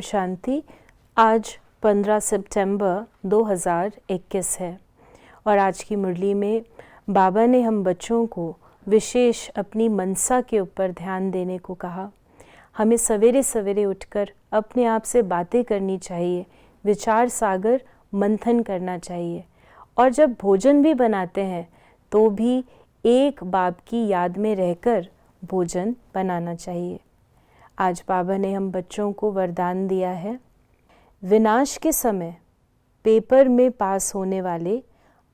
शांति। आज 15 सितंबर 2021 है और आज की मुरली में बाबा ने हम बच्चों को विशेष अपनी मनसा के ऊपर ध्यान देने को कहा। हमें सवेरे सवेरे उठकर अपने आप से बातें करनी चाहिए, विचार सागर मंथन करना चाहिए और जब भोजन भी बनाते हैं तो भी एक बाप की याद में रहकर भोजन बनाना चाहिए। आज बाबा ने हम बच्चों को वरदान दिया है, विनाश के समय पेपर में पास होने वाले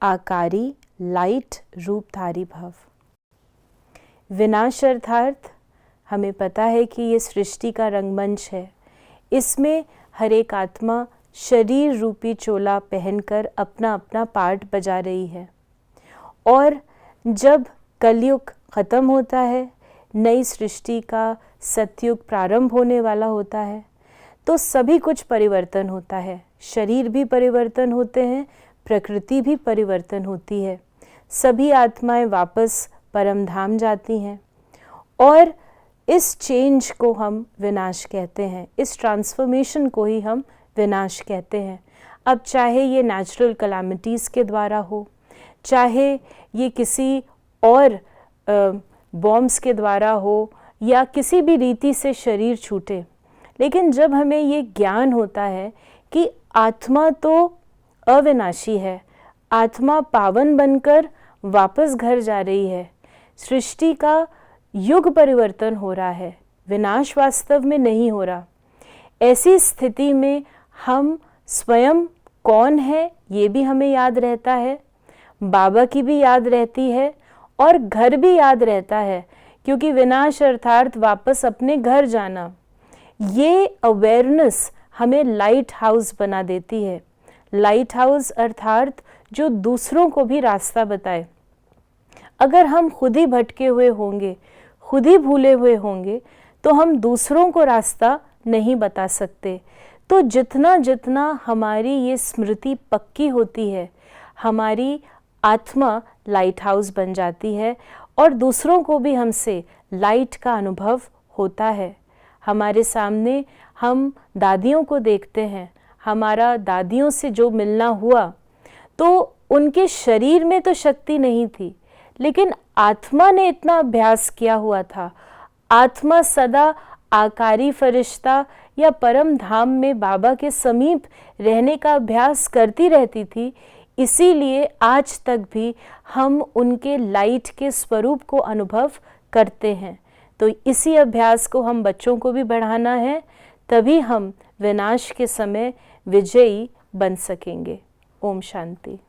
आकारी लाइट रूपधारी भव। विनाश अर्थात हमें पता है कि ये सृष्टि का रंगमंच है। इसमें हर एक आत्मा शरीर रूपी चोला पहनकर अपना अपना पार्ट बजा रही है और जब कलयुग खत्म होता है, नई सृष्टि का सतयुग प्रारंभ होने वाला होता है, तो सभी कुछ परिवर्तन होता है। शरीर भी परिवर्तन होते हैं, प्रकृति भी परिवर्तन होती है। सभी आत्माएं वापस परम धाम जाती हैं और इस चेंज को हम विनाश कहते हैं। इस ट्रांसफॉर्मेशन को ही हम विनाश कहते हैं। अब चाहे ये नेचुरल कैलामिटीज़ के द्वारा हो, चाहे ये किसी और बॉम्ब्स के द्वारा हो या किसी भी रीति से शरीर छूटे, लेकिन जब हमें ये ज्ञान होता है कि आत्मा तो अविनाशी है, आत्मा पावन बनकर वापस घर जा रही है, सृष्टि का युग परिवर्तन हो रहा है, विनाश वास्तव में नहीं हो रहा। ऐसी स्थिति में हम स्वयं कौन है ये भी हमें याद रहता है, बाबा की भी याद रहती है और घर भी याद रहता है, क्योंकि विनाश अर्थात वापस अपने घर जाना। ये अवेयरनेस हमें लाइट हाउस बना देती है। लाइट हाउस अर्थात जो दूसरों को भी रास्ता बताए। अगर हम खुद ही भटके हुए होंगे, खुद ही भूले हुए होंगे, तो हम दूसरों को रास्ता नहीं बता सकते। तो जितना जितना हमारी ये स्मृति पक्की होती है, हमारी आत्मा लाइट हाउस बन जाती है और दूसरों को भी हमसे लाइट का अनुभव होता है। हमारे सामने हम दादियों को देखते हैं, हमारा दादियों से जो मिलना हुआ तो उनके शरीर में तो शक्ति नहीं थी, लेकिन आत्मा ने इतना अभ्यास किया हुआ था। आत्मा सदा आकारी फरिश्ता या परम धाम में बाबा के समीप रहने का अभ्यास करती रहती थी। इसीलिए आज तक भी हम उनके लाइट के स्वरूप को अनुभव करते हैं। तो इसी अभ्यास को हम बच्चों को भी बढ़ाना है, तभी हम विनाश के समय विजयी बन सकेंगे। ओम शांति।